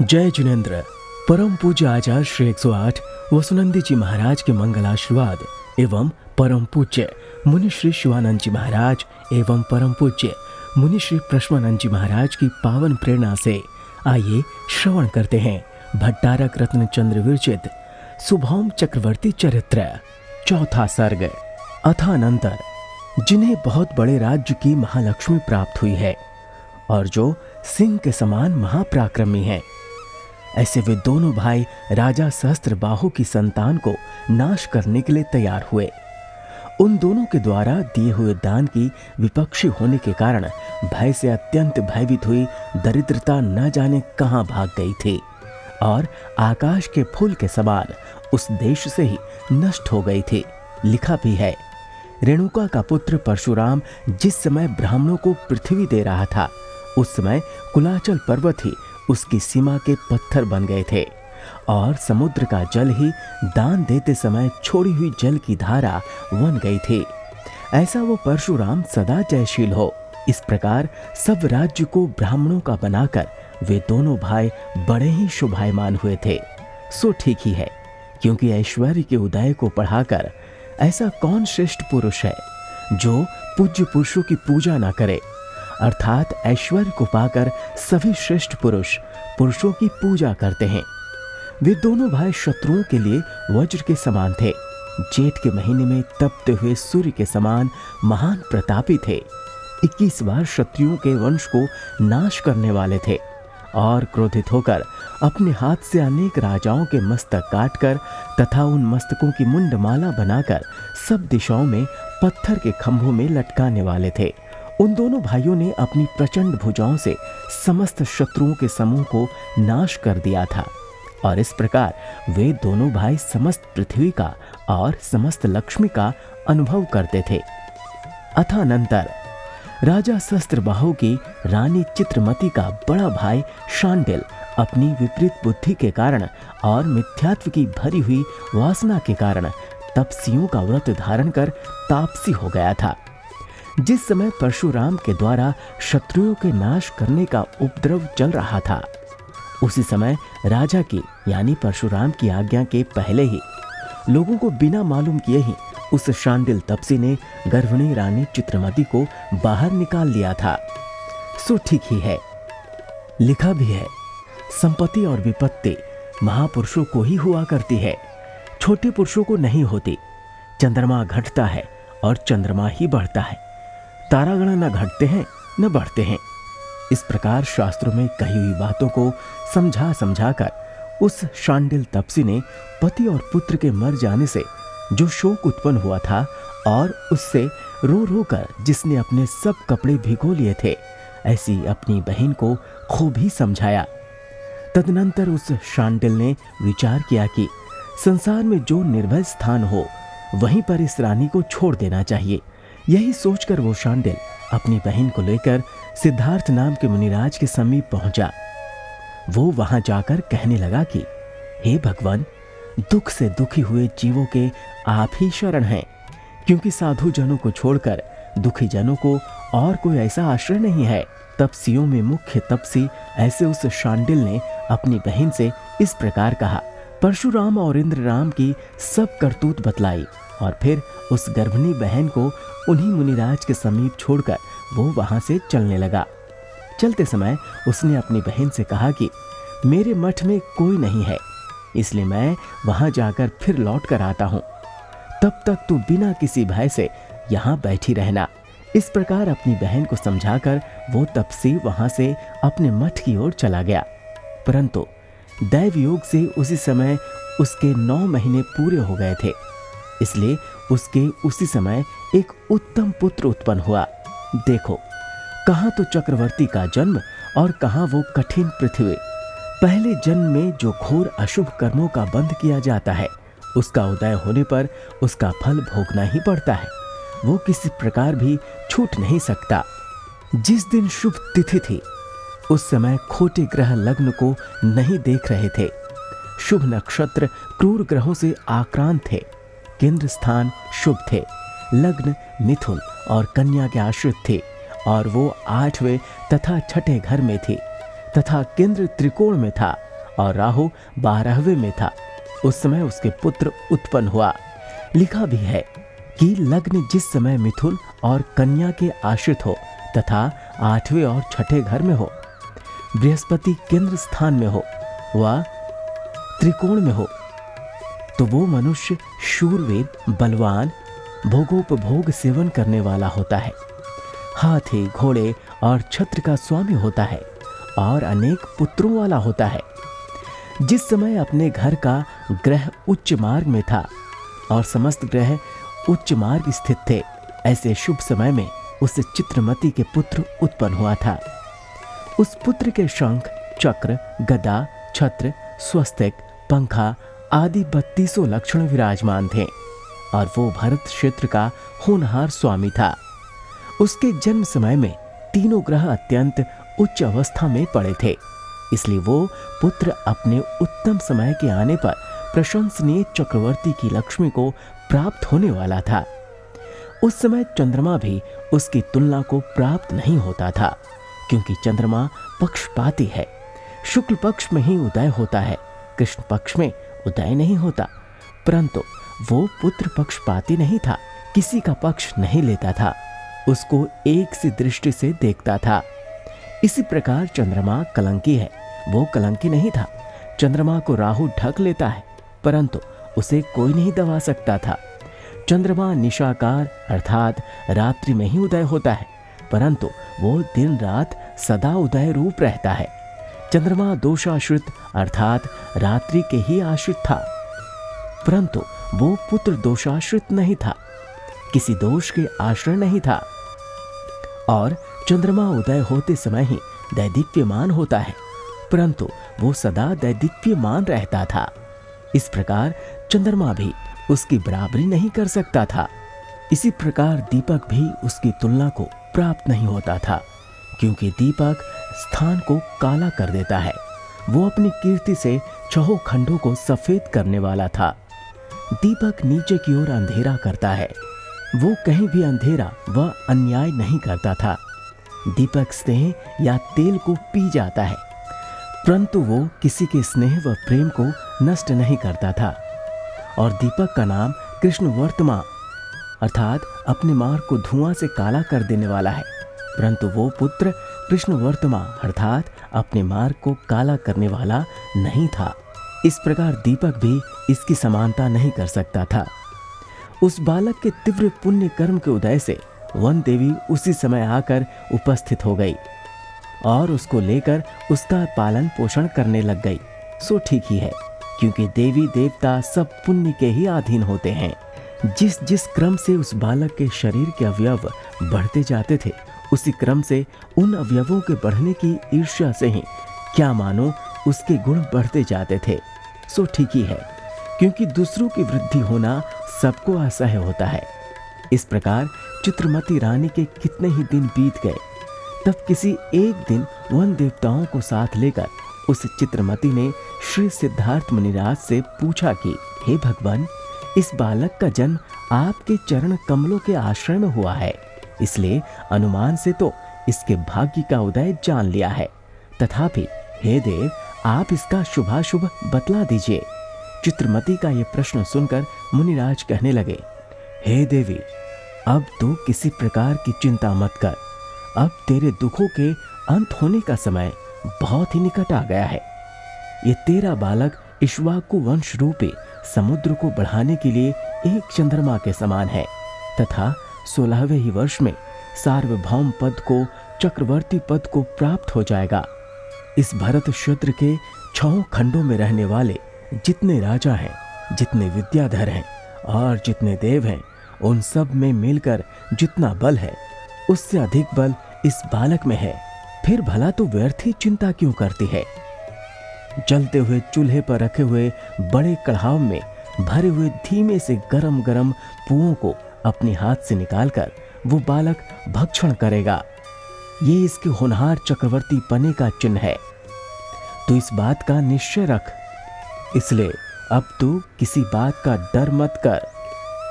जय जिनेन्द्र। परम पूज्य आचार्य श्री 108 वसुनंदी जी महाराज के मंगलाशीर्वाद एवं परम पूज्य मुनि श्री शिवानंद जी महाराज एवं परम पूज्य मुनि श्री प्रश्मानंद जी महाराज की पावन प्रेरणा से आइए श्रवण करते हैं भट्टारक रत्न चंद्र विरचित सुभौम चक्रवर्ती चरित्र, चौथा सर्ग। अथानंतर जिन्हें बहुत बड़े राज्य की महालक्ष्मी प्राप्त हुई है और जो सिंह के समान महापराक्रमी हैं, ऐसे वे दोनों भाई राजा सहस्त्रबाहु की संतान को नाश करने के लिए तैयार हुए। उन दोनों के द्वारा दिए हुए दान की विपक्षी होने के कारण भय से अत्यंत भयभीत हुई दरिद्रता न जाने कहां भाग गई थी और आकाश के फूल के समान उस देश से ही नष्ट हो गई थी। लिखा भी है, रेणुका का पुत्र परशुराम जिस समय ब्राह्मणों को पृथ्वी दे रहा था, उस समय कुलाचल पर्वत ही उसकी सीमा के पत्थर बन गए थे और समुद्र का जल ही दान देते समय छोड़ी हुई जल की धारा बन गई थी। ऐसा वो परशुराम सदा जयशील हो। इस प्रकार सब राज्य को ब्राह्मणों का बनाकर वे दोनों भाई बड़े ही शोभायमान हुए थे। सो ठीक ही है, क्योंकि ऐश्वर्य के उदय को बढ़ाकर ऐसा कौन श्रेष्ठ पुरुष है जो पूज्य पुरुषों की पूजा ना करे। अर्थात ऐश्वर्य को पाकर सभी श्रेष्ठ पुरुष पुरुषों की पूजा करते हैं। वे दोनों भाई शत्रुओं के लिए वज्र के समान थे, जेठ के महीने में तपते हुए सूर्य के समान महान प्रतापी थे। 21 बार शत्रुओं के वंश को नाश करने वाले थे और क्रोधित होकर अपने हाथ से अनेक राजाओं के मस्तक काटकर तथा उन मस्तकों की मुंडमाला बनाकर सब दिशाओं में पत्थर के खंभों में लटकाने वाले थे। उन दोनों भाइयों ने अपनी प्रचंड भुजाओं से समस्त शत्रुओं के समूह को नाश कर दिया था और इस प्रकार वे दोनों भाई समस्त पृथ्वी का और समस्त लक्ष्मी का अनुभव करते थे। अथानंतर राजा सहस्त्रबाहु की रानी चित्रमती का बड़ा भाई शांडिल अपनी विपरीत बुद्धि के कारण और मिथ्यात्व की भरी हुई वासना के कारण तपस्वियों का व्रत धारण कर तापसी हो गया था। जिस समय परशुराम के द्वारा शत्रुओं के नाश करने का उपद्रव चल रहा था, उसी समय राजा की यानी परशुराम की आज्ञा के पहले ही लोगों को बिना मालूम किए ही उस शांडिल तपसी ने गर्भिणी रानी चित्रमती को बाहर निकाल लिया था। सो ठीक ही है। लिखा भी है, संपत्ति और विपत्ति महापुरुषों को ही हुआ करती है, छोटे पुरुषों को नहीं होती। चंद्रमा घटता है और चंद्रमा ही बढ़ता है, तारागण न घटते हैं न बढ़ते हैं। इस प्रकार शास्त्रों में कही हुई बातों को समझा समझा कर उस शांडिल तपसी ने पति और पुत्र के मर जाने से जो शोक उत्पन्न हुआ था और उससे रो रो कर जिसने अपने सब कपड़े भिगो लिए थे, ऐसी अपनी बहन को खूब ही समझाया। तदनंतर उस शांडिल ने विचार किया कि संसार में जो निर्भय स्थान हो वहीं पर इस रानी को छोड़ देना चाहिए। यही सोचकर वो शांडिल अपनी बहन को लेकर सिद्धार्थ नाम के मुनिराज के समीप पहुंचा। वो वहां जाकर कहने लगा कि हे भगवान, दुख से दुखी हुए जीवों के आप ही शरण हैं, क्योंकि साधु जनों को छोड़कर दुखी जनों को और कोई ऐसा आश्रय नहीं है। तपस्वियों में मुख्य तपसी ऐसे उस शांडिल ने अपनी बहन से इस प्रकार कहा। परशुराम और इंद्रराम की सब करतूत बतलाई और फिर उस गर्भिणी बहन को उन्हीं मुनिराज के समीप छोड़कर वो वहां से चलने लगा। चलते समय उसने अपनी बहन से कहा कि मेरे मठ में कोई नहीं है, इसलिए मैं वहां जाकर फिर लौट कर आता हूं। तब तक तू बिना किसी भय से यहां बैठी रहना। इस प्रकार अपनी बहन को समझाकर वो तपसी वहां से अपने मठ की ओर चला गया। परंतु दैव योग से उसी समय उसके 9 महीने पूरे हो गए थे, इसलिए उसके उसी समय एक उत्तम पुत्र उत्पन्न हुआ। देखो, कहां तो चक्रवर्ती का जन्म और कहां वो कठिन पृथ्वी। पहले जन्म में जो घोर अशुभ कर्मों का बंध किया जाता है, उसका उदय होने पर उसका फल भोगना ही पड़ता है। वो किसी प्रकार भी छूट नहीं सकता। जिस दिन शुभ तिथि थी, उस समय खोटे ग्रह लग्न को नहीं देख रहे थे। शुभ नक्षत्र क्रूर ग्रहों से आक्रांत थे। केंद्र स्थान शुभ थे। लग्न मिथुन और कन्या के आश्रित थे और वो 8वें तथा 6ठे घर में थी। तथा केंद्र त्रिकोण में था और राहु 12वें में था, उस समय उसके पुत्र उत्पन्न हुआ। लिखा भी है कि लग्न जिस समय मिथुन और कन्या के आश्रित हो तथा 8वें और 6ठे घर में हो, बृहस्पति केंद्र स्थान में हो व त्रिकोण में हो, तो वो मनुष्य शूरवीर, बलवान, भोगोपभोग सेवन करने वाला होता है, हाथी, घोड़े और छत्र का स्वामी होता है और अनेक पुत्रों वाला होता है। जिस समय अपने घर का ग्रह उच्च मार्ग में था और समस्त ग्रह उच्च मार्ग स्थित थे, ऐसे शुभ समय में उस चित्रमती के पुत्र उत्पन्न हुआ था। उस पुत्र के शंख, चक्र, गदा, छत्र, स्वस्तिक, पंखा आदि 32 लक्षण विराजमान थे और वो भरत क्षेत्र का होनहार स्वामी था। उसके जन्म समय में तीनों ग्रह अत्यंत उच्च अवस्था में पड़े थे, इसलिए वो पुत्र अपने उत्तम समय के आने पर प्रशंसनीय चक्रवर्ती की लक्ष्मी को प्राप्त होने वाला था। उस समय चंद्रमा भी उसकी तुलना को प्राप्त नहीं होता था, क्योंकि चंद्रमा पक्षपाती है। शुक्ल पक्ष में ही उदय होता है, कृष्ण पक्ष में उदय नहीं होता। परंतु वो पुत्र पक्षपाती नहीं था, किसी का पक्ष नहीं लेता था, उसको एक सी दृष्टि से देखता था। इसी प्रकार चंद्रमा कलंकी है, वो कलंकी नहीं था। चंद्रमा को राहु ढक लेता है, परंतु उसे कोई नहीं दबा सकता था। चंद्रमा निशाकार अर्थात रात्रि में ही उदय होता है, परंतु वो दिन रात सदा उदय रूप रहता है। चंद्रमा दोषाश्रित अर्थात रात्रि के ही आश्रित था, परंतु वो पुत्र दोषाश्रित नहीं था, किसी दोष के आश्रय नहीं था। और चंद्रमा उदय होते समय ही दैदीप्यमान होता है, परंतु वो सदा दैदीप्यमान रहता था। इस प्रकार चंद्रमा भी उसकी बराबरी नहीं कर सकता था। इसी प्रकार दीपक भी उसकी तुलना को प्राप्त नहीं होता था, क्योंकि दीपक स्थान को काला कर देता है। वो अपनी कीर्ति से छहों खंडों को सफेद करने वाला था। दीपक नीचे की ओर अंधेरा करता है, वो कहीं भी अंधेरा व अन्याय नहीं करता था। दीपक स्नेह या तेल को पी जाता है, परंतु वो किसी के स्नेह व प्रेम को नष्ट नहीं करता था। और दीपक का नाम कृष्ण वर्तमा अर्थात अपने मार्ग को धुआं से काला कर देने वाला है, परंतु वो पुत्र कृष्ण वर्तमा अर्थात अपने मार्ग को काला करने वाला नहीं था। इस प्रकार दीपक भी इसकी समानता नहीं कर सकता था। उस बालक के तीव्र पुण्य कर्म के उदय से वन देवी उसी समय आकर उपस्थित हो गई और उसको लेकर उसका पालन पोषण करने लग गई। सो ठीक ही है, क्योंकि देवी देवता सब पुण्य के ही अधीन होते हैं। जिस जिस क्रम से उस बालक के शरीर के अवयव बढ़ते जाते थे, उसी क्रम से उन अवयवों के बढ़ने की ईर्ष्या से ही क्या मानो उसके गुण बढ़ते जाते थे। सो ठीक ही है, क्योंकि दूसरों की वृद्धि होना सबको असह्य होता है। इस प्रकार चित्रमती रानी के कितने ही दिन बीत गए, तब किसी एक दिन वन देवताओं को साथ लेकर उस चित्रमती ने श्री सिद्धार्थ मुनिराज से पूछा कि हे भगवान, इस बालक का जन्म आपके चरण कमलों के आश्रय में हुआ है, इसलिए अनुमान से तो इसके भाग्य का उदय जान लिया है। तथापि हे देव, आप इसका शुभाशुभ बतला दीजिए। चित्रमती का ये प्रश्न सुनकर मुनिराज कहने लगे, हे देवी, अब तो किसी प्रकार की चिंता मत कर। अब तेरे दुखों के अंत होने का समय बहुत ही निकट आ गया है। ये तेरा बालक इक्ष्वाकु वंश रूपी समुद्र को बढ़ाने के लिए एक चंद्रमा के समान है तथा 16वें ही वर्ष में सार्वभौम पद को, चक्रवर्ती पद को प्राप्त हो जाएगा। इस भरत क्षेत्र के 6 खंडों में रहने वाले जितने राजा हैं, जितने विद्याधर हैं और जितने देव हैं, उन सब में मिलकर जितना बल है, उससे अधिक बल इस बालक में है। फिर भला तो व्यर्थ ही चिंता क्यों करती है? जलते हुए चूल्हे पर रखे हुए बड़े कढ़ाव में भरे हुए धीमे से गरम गरम पुओं को अपने हाथ से निकालकर वो बालक भक्षण करेगा। ये इसके होनहार चक्रवर्ती पने का चिन्ह है। तो इस बात का निश्चय रख, इसलिए अब तू किसी बात का डर मत कर।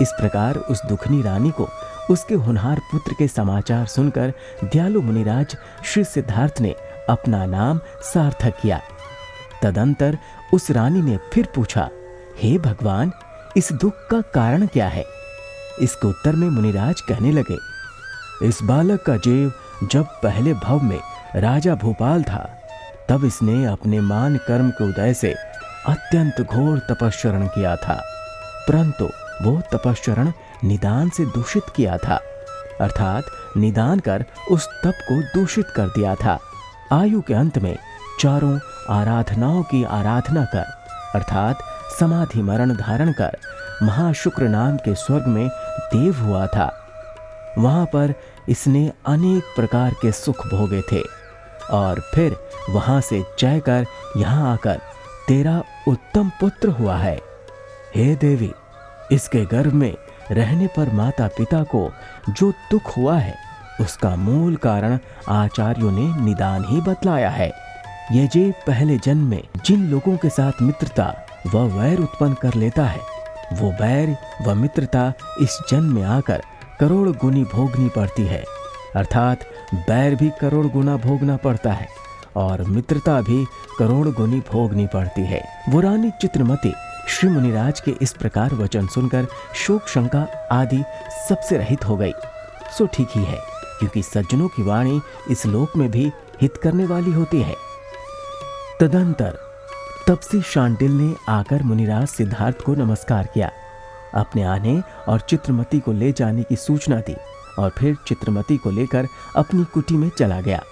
इस प्रकार उस दुखनी रानी को उसके होनहार पुत्र के समाचार सुनकर दयालु मुनिराज श्री सिद्धार्थ ने अपना नाम सार्थक किया। तदंतर उस रानी ने फिर पूछा, हे भगवान, इस दुख का कारण क्या है? इसके उत्तर में मुनिराज कहने लगे, इस बालक का जीव जब पहले भव में राजा भोपाल था, तब इसने अपने मान कर्म के उदय से अत्यंत घोर तपश्चरण किया था, परंतु वो तपश्चरण निदान से दूषित किया था, अर्थात निदान कर उस तप को दूषित कर दिया था। आयु के अंत में चारों आराधनाओं की आराधना कर, अर्थात समाधि मरण धारण कर महाशुक्र नाम के स्वर्ग में देव हुआ था। वहां पर इसने अनेक प्रकार के सुख भोगे थे और फिर वहां से जय कर यहाँ आकर तेरा उत्तम पुत्र हुआ है। हे देवी, इसके गर्भ में रहने पर माता पिता को जो दुख हुआ है, उसका मूल कारण आचार्यों ने निदान ही बतलाया है। ये जीव पहले जन्म में जिन लोगों के साथ मित्रता व वैर उत्पन्न कर लेता है, वो वैर व मित्रता इस जन्म में आकर करोड़ गुनी भोगनी पड़ती है, अर्थात बैर भी करोड़ गुना भोगना पड़ता है और मित्रता भी करोड़ गुनी भोगनी पड़ती है। वो रानी चित्रमती श्री मुनिराज के इस प्रकार वचन सुनकर शोक शंका आदि सबसे रहित हो गई। सो ठीक ही है, क्योंकि सज्जनों की वाणी इस लोक में भी हित करने वाली होती है। तदंतर तपसी शांडिल ने आकर मुनिराज सिद्धार्थ को नमस्कार किया, अपने आने और चित्रमती को ले जाने की सूचना दी और फिर चित्रमती को लेकर अपनी कुटी में चला गया।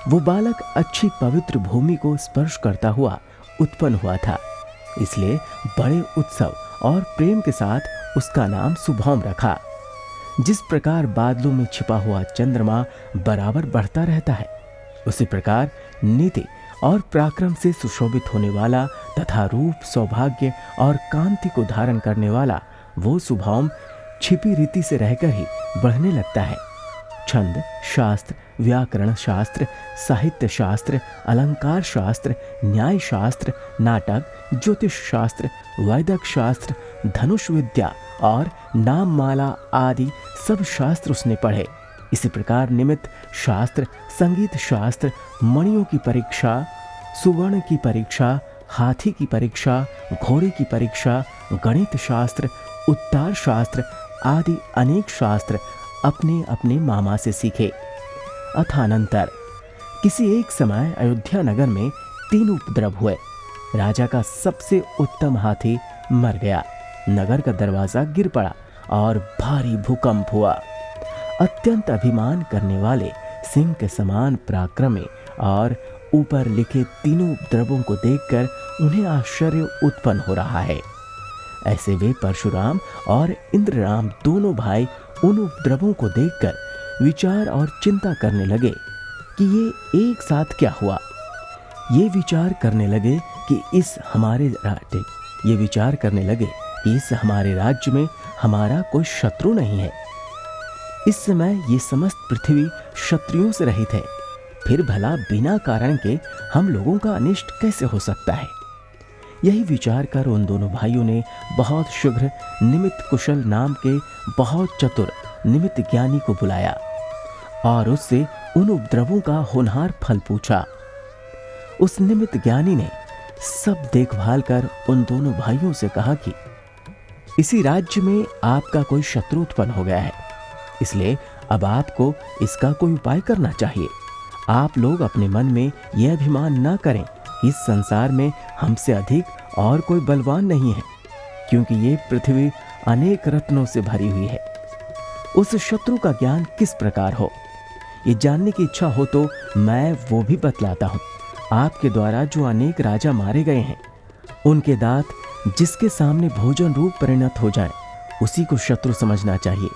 वो बालक अच्छी पवित्र भूमि को स्पर्श करता हुआ उत्पन्न हुआ था, इसलिए बड़े उत्सव और प्रेम के साथ उसका नाम शुभौम रखा। जिस प्रकार बादलों में छिपा हुआ चंद्रमा बराबर बढ़ता रहता है, उसी प्रकार नीति और पराक्रम से सुशोभित होने वाला तथा रूप सौभाग्य और कांति को धारण करने वाला वो शुभौम छिपी रीति से रहकर ही बढ़ने लगता है। छंद शास्त्र, व्याकरण शास्त्र, साहित्य शास्त्र, अलंकार शास्त्र, न्याय शास्त्र, नाटक, ज्योतिष शास्त्र, वैदिक शास्त्र, धनुष विद्या और नाममाला आदि सब शास्त्र उसने पढ़े। इसी प्रकार निमित्त शास्त्र, संगीत शास्त्र, मणियों की परीक्षा, सुवर्ण की परीक्षा, हाथी की परीक्षा, घोड़े की परीक्षा, गणित शास्त्र, उत्तर शास्त्र आदि अनेक शास्त्र अपने अपने मामा से सीखे। अथानंतर किसी एक समय अयोध्या नगर में 3 उपद्रव हुए। राजा का सबसे उत्तम हाथी मर गया, नगर का दरवाजा गिर पड़ा और भारी भूकंप हुआ। अत्यंत अभिमान करने वाले सिंह के समान पराक्रमी और ऊपर लिखे 3 उपद्रवों को देखकर उन्हें आश्चर्य उत्पन्न हो रहा है। ऐसे वे परशुराम और इंद्रराम दोनों भाई उन उपद्रवों को देखकर विचार और चिंता करने लगे कि ये एक साथ क्या हुआ। ये विचार करने लगे कि इस हमारे राज्य में हमारा कोई शत्रु नहीं है। इस समय ये समस्त पृथ्वी क्षत्रियों से रहित है, फिर भला बिना कारण के हम लोगों का अनिष्ट कैसे हो सकता है। यही विचार कर उन दोनों भाइयों ने बहुत शीघ्र निमित्त कुशल नाम के बहुत चतुर निमित्त ज्ञानी को बुलाया और उससे उन उपद्रवों का होनहार फल पूछा। उस निमित्त ज्ञानी ने सब देखभाल कर उन दोनों भाइयों से कहा कि इसी राज्य में आपका कोई शत्रु उत्पन्न हो गया है, इसलिए अब आपको इसका कोई उपाय करना चाहिए। आप लोग अपने मन में यह अभिमान न करें, इस संसार में हमसे अधिक और कोई बलवान नहीं है, क्योंकि ये पृथ्वी अनेक रत्नों से भरी हुई है। उस शत्रु का ज्ञान किस प्रकार हो, ये जानने की इच्छा हो तो मैं वो भी बतलाता हूँ। आपके द्वारा जो अनेक राजा मारे गए हैं, उनके दांत जिसके सामने भोजन रूप परिणत हो जाए, उसी को शत्रु समझना चाहिए।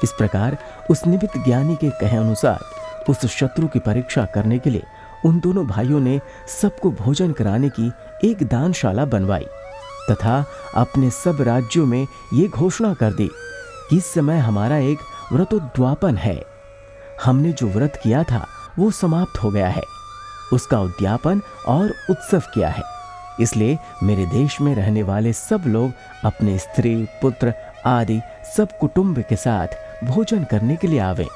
इस प्रकार उस निमित्त ज्ञानी के कहे अनुसार उस शत्रु की परीक्षा करने के लिए उन दोनों भाइयों ने सबको भोजन कराने की एक दानशाला बनवाई तथा अपने सब राज्यों में ये घोषणा कर दी कि इस समय हमारा एक व्रतोद्यापन है। हमने जो व्रत किया था वो समाप्त हो गया है, उसका उद्यापन और उत्सव किया है। इसलिए मेरे देश में रहने वाले सब लोग अपने स्त्री पुत्र आदि सब कुटुंब के साथ भोजन करने के लिए आवे।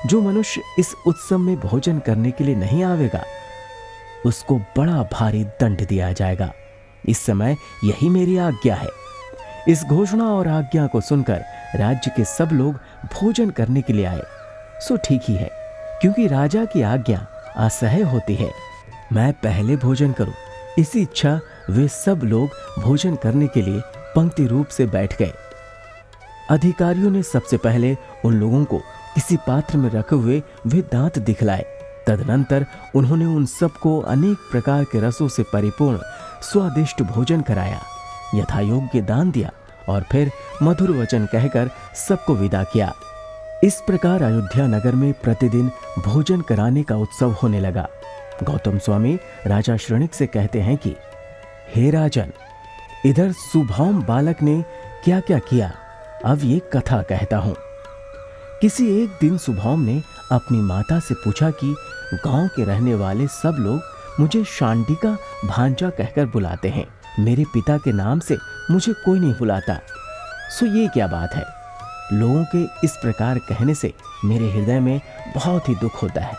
जो मनुष्य इस उत्सव में भोजन करने के लिए नहीं आवेगा उसको बड़ा भारी दंड दिया जाएगा। इस समय यही मेरी आज्ञा है। इस घोषणा और आज्ञा को सुनकर राज्य के सब लोग भोजन करने के लिए आए। सो ठीक ही है, क्योंकि राजा की आज्ञा असह्य होती है। मैं पहले भोजन करूं, इसी इच्छा वे सब लोग भोजन करने के लिए पंक्ति रूप से बैठ गए। अधिकारियों ने सबसे पहले उन लोगों को किसी पात्र में रखे हुए वे दांत दिखलाए। तदनंतर उन्होंने उन सबको अनेक प्रकार के रसों से परिपूर्ण स्वादिष्ट भोजन कराया, यथायोग्य दान दिया और फिर मधुर वचन कहकर सबको विदा किया। इस प्रकार अयोध्या नगर में प्रतिदिन भोजन कराने का उत्सव होने लगा। गौतम स्वामी राजा श्रृणिक से कहते हैं कि हे राजन, इधर सुभौम बालक ने क्या क्या किया, अब ये कथा कहता हूं। किसी एक दिन सुभौम ने अपनी माता से पूछा कि गांव के रहने वाले सब लोग मुझे शांडिका भांजा कहकर बुलाते हैं, मेरे पिता के नाम से मुझे कोई नहीं बुलाता। सो ये क्या बात है? लोगों के इस प्रकार कहने से मेरे हृदय में बहुत ही दुख होता है।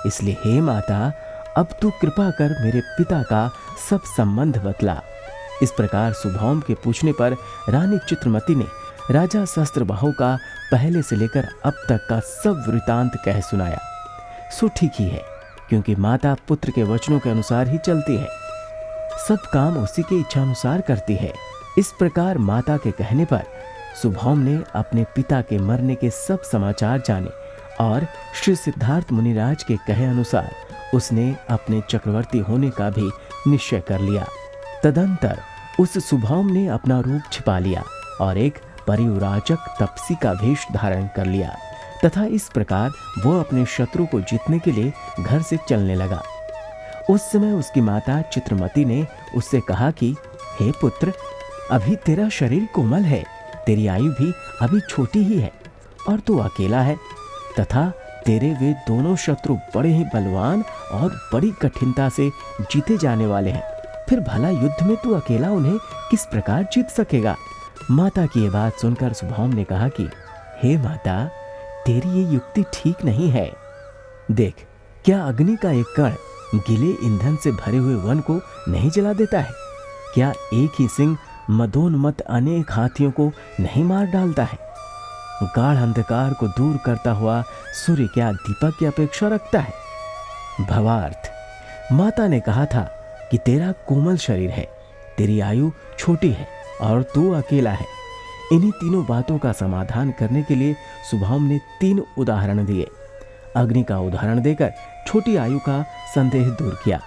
इसलिए हे माता, अब तू कृपा कर मेरे पिता का सब संबंध बतला। इस प्रकार सुभौम के पूछने पर रानी चित्रमती ने राजा सहस्त्रबाहु का पहले से लेकर अब तक का सब वृतांत कह सुनाया। सो ठीक ही है, क्योंकि माता पुत्र के वचनों के अनुसार ही चलती है, सब काम उसी के इच्छानुसार करती है। इस प्रकार माता के कहने पर सुभौम ने अपने पिता के मरने के सब समाचार जाने और श्री सिद्धार्थ मुनिराज के कहे अनुसार उसने अपने चक्रवर्ती होने का भी निश्चय कर लिया। तदंतर उस सुभौम ने अपना रूप छिपा लिया और एक परिव्राजक तपसी का वेश धारण कर लिया तथा इस प्रकार वो अपने शत्रु को जीतने के लिए घर से चलने लगा। उस समय उसकी माता चित्रमती ने उससे कहा कि हे पुत्र, अभी तेरा शरीर कोमल है, तेरी आयु भी अभी छोटी ही है और तू अकेला है तथा तेरे वे दोनों शत्रु बड़े ही बलवान और बड़ी कठिनता से जीते जाने वाले हैं। फिर भला युद्ध में तू अकेला उन्हें किस प्रकार जीत सकेगा? माता की ये बात सुनकर सुभौम ने कहा कि हे माता, तेरी ये युक्ति ठीक नहीं है। देख, क्या अग्नि का एक कण गीले ईंधन से भरे हुए वन को नहीं जला देता है? क्या एक ही सिंह मदोन्मत्त अनेक हाथियों को नहीं मार डालता है? गाढ़ अंधकार को दूर करता हुआ सूर्य क्या दीपक की अपेक्षा रखता है? भावार्थ, माता ने कहा था कि तेरा कोमल शरीर है, तेरी आयु छोटी है और तू अकेला है। इन्हीं तीनों बातों का समाधान करने के लिए सुभौम ने 3 उदाहरण दिए। अग्नि का उदाहरण देकर छोटी आयु का संदेह दूर किया,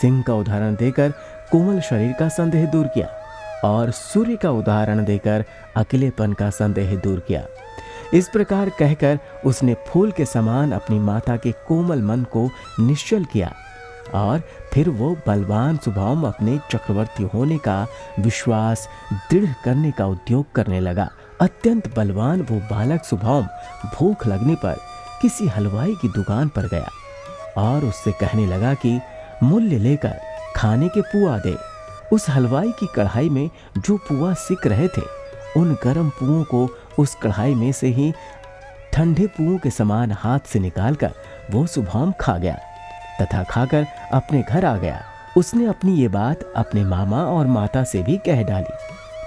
सिंह का उदाहरण देकर कोमल शरीर का संदेह दूर किया और सूर्य का उदाहरण देकर अकेलेपन का संदेह दूर किया। इस प्रकार कहकर उसने फूल के समान अपनी माता के कोमल मन को निश्चल किया और फिर वो बलवान सुभौम अपने चक्रवर्ती होने का विश्वास दृढ़ करने का उद्योग करने लगा। अत्यंत बलवान वो बालक सुभौम भूख लगने पर किसी हलवाई की दुकान पर गया और उससे कहने लगा कि मूल्य लेकर खाने के पुआ दे। उस हलवाई की कढ़ाई में जो पुआ सिक रहे थे, उन गर्म पुओं को उस कढ़ाई में से ही ठंडे पुओं के समान हाथ से निकालकर वो सुभौम खा गया तथा खाकर अपने घर आ गया। उसने अपनी ये बात अपने मामा और माता से भी कह डाली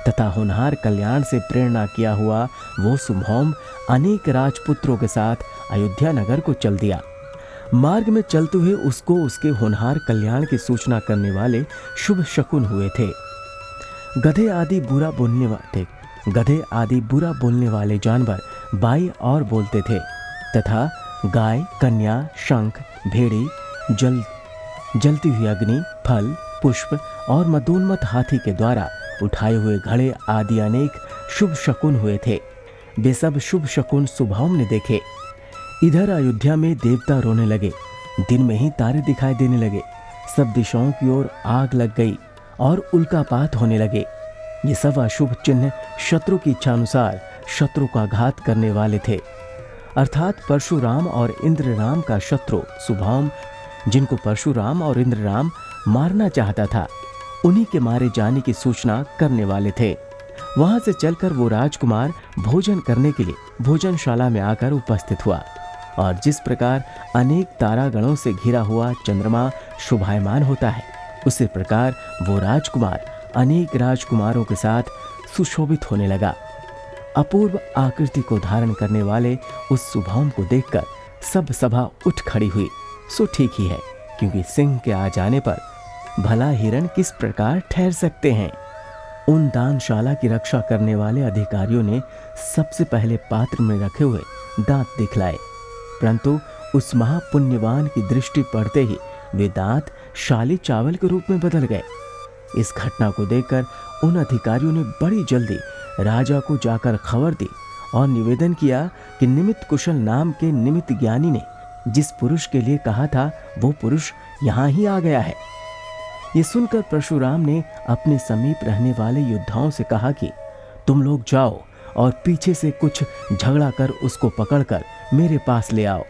तथा होनहार कल्याण से प्रेरणा किया हुआ वो सुभौम अनेक राजपुत्रों के साथ अयोध्या नगर को चल दिया। मार्ग में चलते हुए उसको उसके होनहार कल्याण की सूचना करने वाले शुभ शकुन हुए थे। गधे आदि बुरा बोलने वाले जानवर बाई और बोलते थे तथा गाय, कन्या, शंख, भेड़ी, जलती हुई अग्नि, फल, पुष्प और मदोन्मत्त हाथी के द्वारा उठाए हुए घड़े आदि अनेक शुभ शकुन हुए थे। वे सब शुभ शकुन सुभौम ने देखे। इधर अयोध्या में देवता रोने लगे, दिन में ही तारे दिखाई देने लगे, सब दिशाओं की ओर आग लग गई और उल्कापात होने लगे। ये सब अशुभ चिन्ह शत्रु की इच्छा अनुसार शत्रु का घात करने वाले थे, अर्थात परशुराम और इंद्रराम का शत्रु सुभौम, जिनको परशुराम और इंद्रराम मारना चाहता था, उन्हीं के मारे जाने की सूचना करने वाले थे। वहां से चलकर वो राजकुमार भोजन करने के लिए भोजनशाला में आकर उपस्थित हुआ। और जिस प्रकार अनेक तारागणों से घिरा हुआ चंद्रमा शोभायमान होता है, उसी प्रकार वो राजकुमार अनेक राजकुमारों के साथ सुशोभित होने लगा। अपूर्व आकृति को धारण करने वाले उस सुभौम को देखकर सब सभा उठ खड़ी हुई। सो ठीक ही है, क्योंकि सिंह के आ जाने पर भला हिरण किस प्रकार ठहर सकते हैं। उन दानशाला की रक्षा करने वाले अधिकारियों ने सबसे पहले पात्र में रखे हुए दांत दिखलाए, परंतु उस महापुण्यवान की दृष्टि पड़ते ही वे दांत शाली चावल के रूप में बदल गए। इस घटना को देखकर उन अधिकारियों ने बड़ी जल्दी राजा को जाकर खबर दी और निवेदन किया कि निमित्त कुशल नाम के निमित्त ज्ञानी ने जिस पुरुष के लिए कहा था, वो पुरुष यहाँ ही आ गया है। ये सुनकर परशुराम ने अपने समीप रहने वाले योद्धाओं से कहा कि तुम लोग जाओ और पीछे से कुछ झगड़ा कर उसको पकड़कर मेरे पास ले आओ।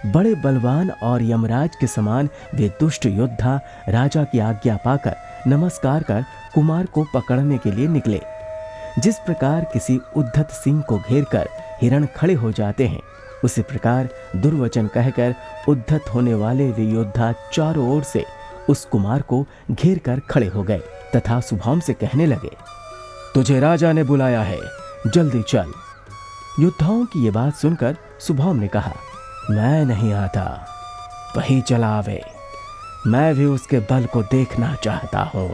बड़े बलवान और यमराज के समान वे दुष्ट योद्धा राजा की आज्ञा पाकर नमस्कार कर कुमार को पकड़ने के लिए निकले। जिस प्रकार किसी उद्धत सिंह को घेरकर हिरण खड़े हो जाते हैं, उसी प्रकार दुर्वचन कहकर उद्धत होने वाले वे योद्धा चारों ओर से उस कुमार को घेर कर खड़े हो गए तथा सुभौम से कहने लगे, तुझे राजा ने बुलाया है, जल्दी चल। योद्धाओं की ये बात सुनकर सुभौम ने कहा, मैं नहीं आता, वही चला आवे, मैं भी उसके बल को देखना चाहता हूँ।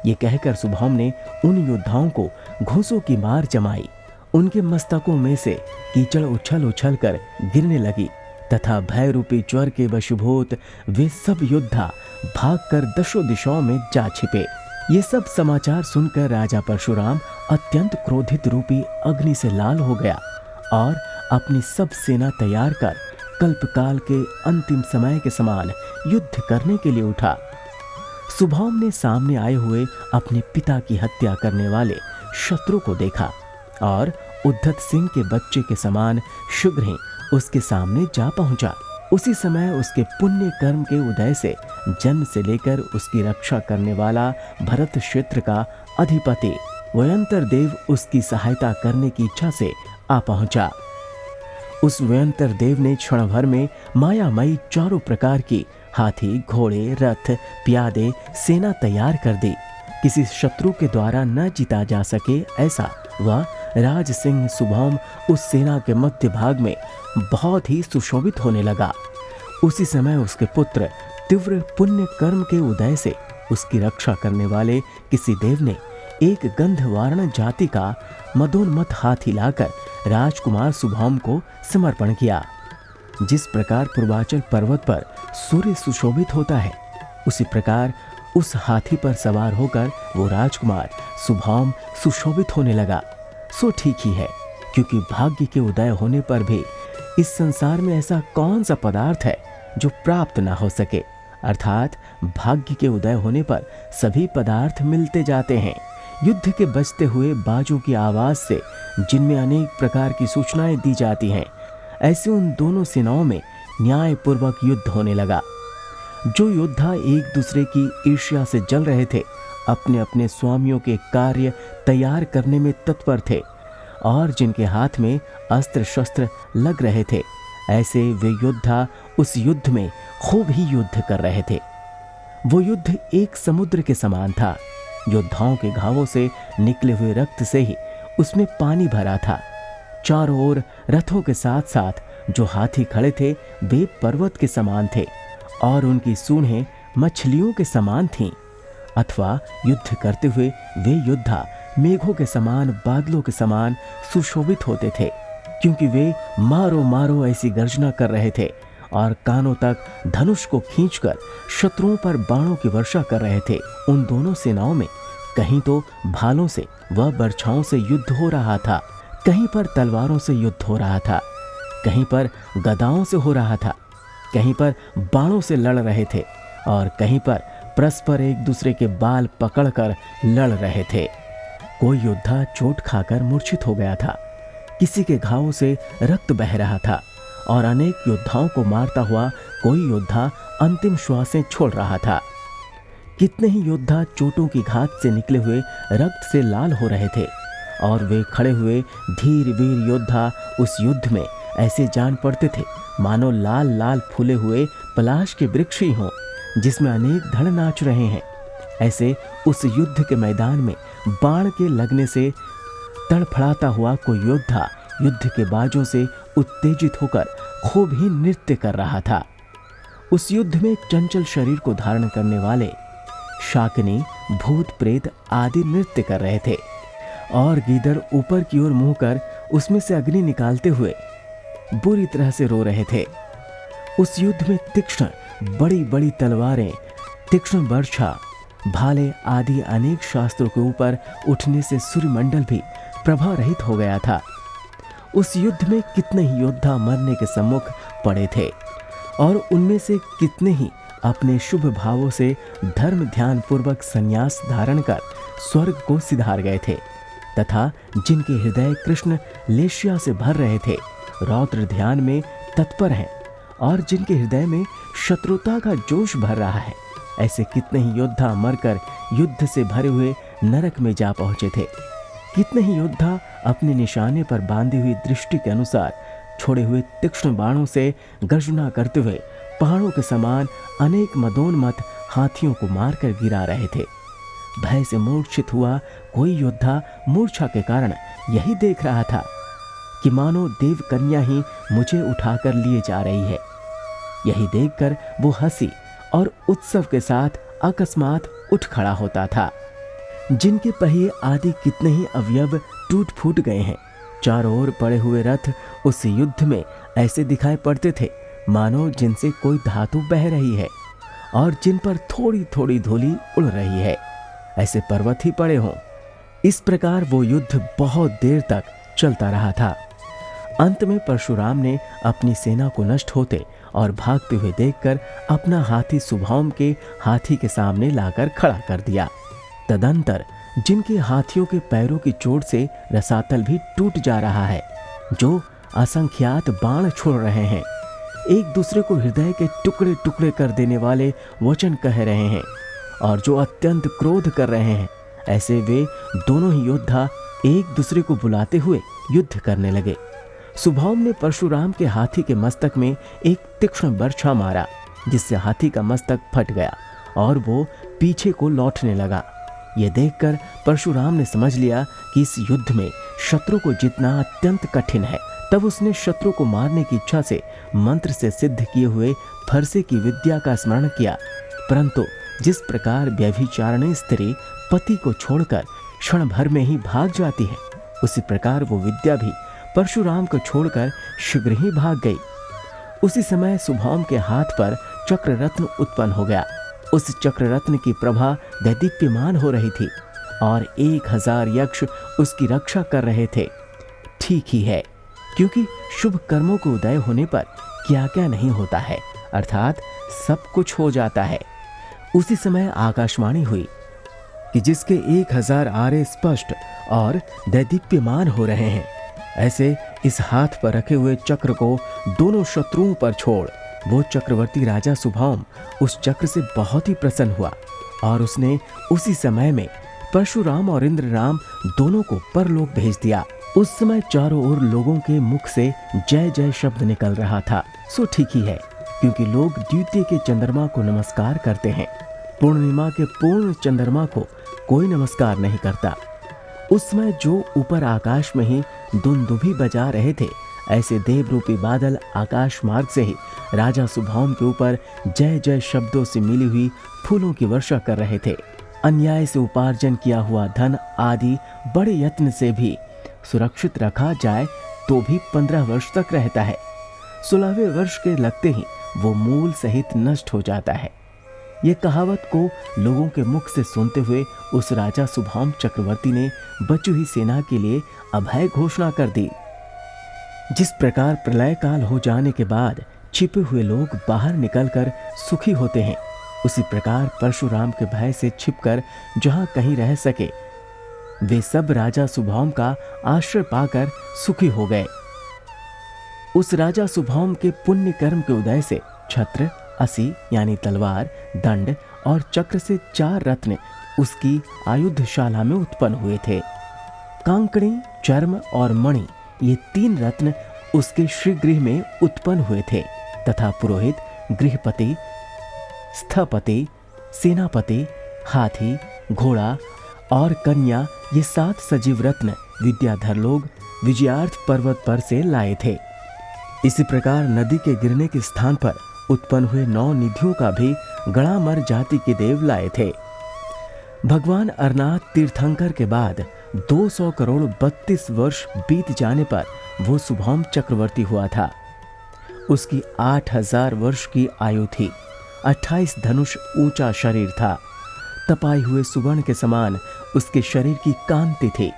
ये कहकर सुभौम ने उन योद्धाओं को घूंसों की मार जमाई। उनके मस्तकों में से कीचड़ उछल उछल कर गिरने लगी तथा भय रूपी ज्वर के वशीभूत वे सब योद्धा भागकर दशों दिशाओं में जा छिपे। ये सब समाचार सुनकर राजा परशुराम अत्यंत क्रोधित रूपी अग्नि से लाल हो गया और अपनी सब सेना तैयार कर कल्पकाल के अंतिम समय के समान युद्ध करने के लिए उठा। सुभौम ने सामने आए हुए अपने पिता की हत्या करने वाले शत्रु को देखा और उद्धत सिंह के बच्चे के समान शीघ्र ही उसके सामने जा पहुंचा। उसी समय उसके पुण्य कर्म के उदय से जन्म से लेकर उसकी रक्षा करने वाला भरत क्षेत्र का अधिपति वयंतर देव उसकी सहायता करने की इच्छा से आ पहुंचा। उस वयंतर देव ने क्षण भर में मायामयी चारों प्रकार की हाथी, घोड़े, रथ, प्यादे सेना तैयार कर दी। किसी शत्रु के द्वारा न जीता जा सके ऐसा वह राज सिंह सुभौम उस सेना के मध्य भाग में बहुत ही सुशोभित होने लगा। उसी समय उसके पुत्र तीव्र पुण्य कर्म के उदय से उसकी रक्षा करने वाले किसी देव ने एक गंधवार्ण जाति का मदोन्मत्त हाथी लाकर राजकुमार सुभौम को समर्पण किया। जिस प्रकार पूर्वाचल पर्वत पर सूर्य सुशोभित होता है, उसी प्रकार उस हाथी पर सवार होकर वो राजकुमार सुभौम सुशोभित होने लगा। सो ठीक ही है, क्योंकि भाग्य के उदय होने पर भी इस संसार में ऐसा कौन सा पदार्थ है जो प्राप्त ना हो सके। अर्थात भाग्य के उदय होने पर सभी पदार्थ मिलते जाते हैं। युद्ध के बजते हुए बाजों की आवाज से जिनमें अनेक प्रकार की सूचनाएं दी जाती हैं, ऐसे उन दोनों सेनाओं में न्यायपूर्वक युद्ध होने लगा। जो योद्धा एक दूसरे की ईर्ष्या से जल रहे थे, अपने अपने स्वामियों के कार्य तैयार करने में तत्पर थे और जिनके हाथ में अस्त्र शस्त्र लग रहे थे, ऐसे वे योद्धा उस युद्ध में खूब ही युद्ध कर रहे थे। वो युद्ध एक समुद्र के समान था। योद्धाओं के घावों से निकले हुए रक्त से ही उसमें पानी भरा था। चारों ओर रथों के साथ साथ जो हाथी खड़े थे वे पर्वत के समान थे और उनकी सूंढें मछलियों के समान थीं। अथवा युद्ध करते हुए वे योद्धा मेघों के समान, बादलों के समान सुशोभित होते थे, क्योंकि वे मारो मारो ऐसी गर्जना कर रहे थे और कानों तक धनुष को खींचकर शत्रुओं पर बाणों की वर्षा कर रहे थे। उन दोनों सेनाओं में कहीं तो भालों से व बर्छाओं से युद्ध हो रहा था, कहीं पर तलवारों से युद्ध हो रहा था, कहीं पर गदाओं से हो रहा था, कहीं पर बाणों से लड़ रहे थे और कहीं पर परस्पर एक दूसरे के बाल पकड़कर लड़ रहे थे। कोई योद्धा चोट खाकर मूर्छित हो गया था, किसी के घावों से रक्त बह रहा था और अनेक योद्धाओं को मारता हुआ कोई योद्धा अंतिम श्वासें छोड़ रहा था। कितने ही योद्धा चोटों की घात से निकले हुए रक्त से लाल हो रहे थे और वे खड़े हुए धीर वीर योद्धा उस युद्ध में ऐसे जान पड़ते थे मानो लाल लाल फूले हुए पलाश के वृक्ष ही हों जिसमें अनेक धड़ नाच रहे हैं। ऐसे उस युद्ध के मैदान में बाण के लगने से तड़फड़ाता हुआ कोई योद्धा युद्ध के बाजों से उत्तेजित होकर खूब ही नृत्य कर रहा था। उस युद्ध में चंचल शरीर को धारण करने वाले शाकिनी, भूत प्रेत आदि नृत्य कर रहे थे और गीदड़ ऊपर की ओर मुंह कर उसमें से अग्नि निकालते हुए बुरी तरह से रो रहे थे। उस युद्ध में तीक्ष्ण बड़ी बड़ी तलवारें, तीक्ष्ण बर्छा, भाले आदि अनेक शास्त्रों के ऊपर उठने से सूर्यमंडल भी प्रभा रहित हो गया था। उस युद्ध में कितने ही योद्धा मरने के सम्मुख पड़े थे और उनमें से कितने ही अपने शुभ भावों से धर्म ध्यान पूर्वक संन्यास धारण कर स्वर्ग को सिधार गए थे, तथा जिनके हृदय कृष्ण लेश्या से भर रहे थे, रौद्र ध्यान में तत्पर हैं और जिनके हृदय में शत्रुता का जोश भर रहा है, ऐसे कितने ही योद्धा मरकर युद्ध से भरे हुए नरक में जा पहुंचे थे। कितने ही योद्धा अपने निशाने पर बांधी हुई दृष्टि के अनुसार छोड़े हुए तीक्ष्ण बाणों से गर्जना करते हुए पहाड़ों के समान अनेक मदोन्मत्त हाथियों को मारकर गिरा रहे थे। भय से मूर्छित हुआ कोई योद्धा मूर्छा के कारण यही देख रहा था कि मानो देव कन्या ही मुझे उठाकर लिए जा रही है। यही देखकर वो हंसी और उत्सव के साथ अकस्मात उठ खड़ा होता था। जिनके पहिए आदि कितने ही अवयव टूट फूट गए हैं, चारों ओर पड़े हुए रथ उस युद्ध में ऐसे दिखाई पड़ते थे मानो जिनसे कोई धातु बह रही है और जिन पर थोड़ी थोड़ी धूलि उड़ रही है, ऐसे पर्वत ही पड़े हों। इस प्रकार वो युद्ध बहुत देर तक चलता रहा था। अंत में परशुराम ने अपनी सेना को नष्ट होते और भागते हुए देखकर अपना हाथी सुभौम के हाथी के सामने लाकर खड़ा कर दिया। तदंतर जिनके हाथियों के पैरों की चोट से रसातल भी टूट जा रहा है, जो असंख्यात बाण छोड़ रहे हैं, एक दूसरे को हृदय के टुकड़े टुकड़े कर देने वाले वचन कह रहे हैं और जो अत्यंत क्रोध कर रहे हैं, ऐसे वे दोनों ही योद्धा एक दूसरे को बुलाते हुए युद्ध करने लगे। सुभौम ने परशुराम के हाथी के मस्तक में एक तीक्ष्ण बर्छा मारा, जिससे हाथी का मस्तक फट गया और वो पीछे को लौटने लगा। यह देखकर परशुराम ने समझ लिया कि इस युद्ध में शत्रु को जीतना अत्यंत कठिन है। तब उसने शत्रु को मारने की इच्छा से मंत्र से सिद्ध किए हुए फरसे की विद्या का स्मरण किया, परंतु जिस प्रकार व्यभिचारिणी स्त्री पति को छोड़कर क्षण भर में ही भाग जाती है, उसी प्रकार वो विद्या भी परशुराम को छोड़कर शीघ्र ही भाग गई। उसी समय सुभौम के हाथ पर चक्र रत्न उत्पन्न हो गया। उस चक्र रत्न की प्रभा दैदीप्यमान हो रही थी और 1000 यक्ष उसकी रक्षा कर रहे थे। ठीक ही है, क्योंकि शुभ कर्मों के उदय होने पर क्या क्या नहीं होता है, अर्थात सब कुछ हो जाता है। उसी समय आकाशवाणी हुई कि जिसके 1000 आरे स्पष्ट और दैदीप्यमान हो रहे हैं, ऐसे इस हाथ पर रखे हुए चक्र को दोनों शत्रुओं पर छोड़। वो चक्रवर्ती राजा सुभौम उस चक्र से बहुत ही प्रसन्न हुआ और उसने उसी समय में परशुराम और इंद्रराम दोनों को परलोक भेज दिया। उस समय चारों ओर लोगों के मुख से जय जय शब्द निकल रहा था। सो ठीक ही है, क्योंकि लोग द्वितीय के चंद्रमा को नमस्कार करते हैं, पूर्णिमा के पूर्ण चंद्रमा को कोई नमस्कार नहीं करता। उस समय जो ऊपर आकाश में ही दुंदुभी बजा रहे थे, ऐसे देवरूपी बादल आकाश मार्ग से ही राजा सुभौम के ऊपर जय जय शब्दों से मिली हुई फूलों की वर्षा कर रहे थे। अन्याय से उपार्जन किया हुआ धन आदि बड़े यत्न से भी सुरक्षित रखा जाए तो भी 15 वर्ष तक रहता है। 16वें वर्ष के लगते ही वो मूल सहित नष्ट हो जाता है। ये कहावत को लोगों के मुख से सुनते हुए उस राजा सुभौम चक्रवर्ती ने बची हुई सेना के लिए अभय घोषणा कर दी। जिस प्रकार प्रलय काल हो जाने के बाद छिपे हुए लोग बाहर निकलकर सुखी होते हैं, उसी प्रकार परशुराम के भय से छिपकर जहां कहीं रह सके, वे सब राजा सुभौम का आश्रय पाकर सुखी हो गए। उस राजा सुभौम के पुण्य कर्म के उदय से छत्र, असी यानी तलवार, दंड और चक्र से 4 रत्न उसकी आयुधशाला में उत्पन्न हुए थे। कांकड़ी, चर्म और मणि, ये 3 रत्न उसके श्रीगृह में उत्पन्न हुए थे तथा पुरोहित, गृहपति, स्थपति, सेनापति, हाथी, घोड़ा और कन्या, ये 7 सजीव रत्न विद्याधर लोग विजयार्थ पर्वत पर से लाए थे। इसी प्रकार नदी के गिरने के स्थान पर उत्पन्न हुए 9 निधियों का भी गणामर जाति के देव लाए थे। भगवान अरनाथ तीर्थंकर के बाद 200 करोड़ 32 वर्ष बीत जाने पर वो शुभौम चक्रवर्ती हुआ था। उसकी 8000 वर्ष की आयु थी। 28 धनुष ऊंचा शरीर था। तपाए हुए सुवर्ण के समान उसके शरीर की कांति थी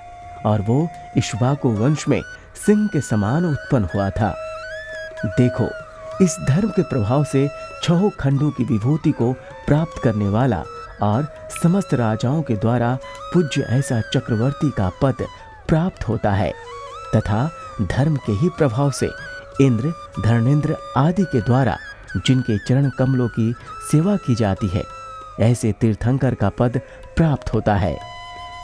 और वो इक्ष्वाकु वंश में सिंह के समान उत्पन्न हुआ था। देखो, इस धर्म के प्रभाव से 6 खंडों की विभूति को प्राप्त करने वाला और समस्त राजाओं के द्वारा पूज्य ऐसा चक्रवर्ती का पद प्राप्त होता है तथा धर्म के ही प्रभाव से इंद्र, धर्मेंद्र आदि के द्वारा जिनके चरण कमलों की सेवा की जाती है, ऐसे तीर्थंकर का पद प्राप्त होता है।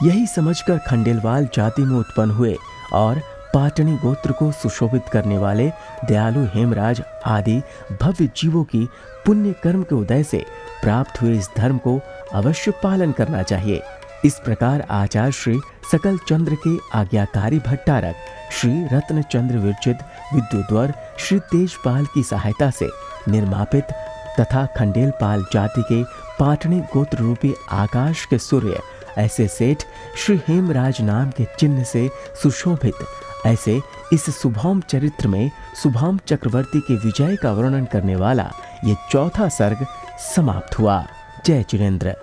यही समझकर खंडेलवाल जाति में उत्पन्न हुए और पाटनी गोत्र को सुशोभित करने वाले दयालु हेमराज आदि भव्य जीवों की पुण्य कर्म के उदय से प्राप्त हुए इस धर्म को अवश्य पालन करना चाहिए। इस प्रकार आचार्य श्री सकल चंद्र के आज्ञाकारी भट्टारक श्री रत्नचंद्र विरचित विद्युद्वर श्री तेजपाल की सहायता से निर्मापित तथा खंडेलपाल जाति के पाटनी गोत्र रूपी आकाश के सूर्य ऐसे सेठ श्री हेमराज नाम के चिन्ह से सुशोभित ऐसे इस शुभौम चरित्र में शुभौम चक्रवर्ती के विजय का वर्णन करने वाला ये 4था सर्ग समाप्त हुआ। जय जिनेंद्र।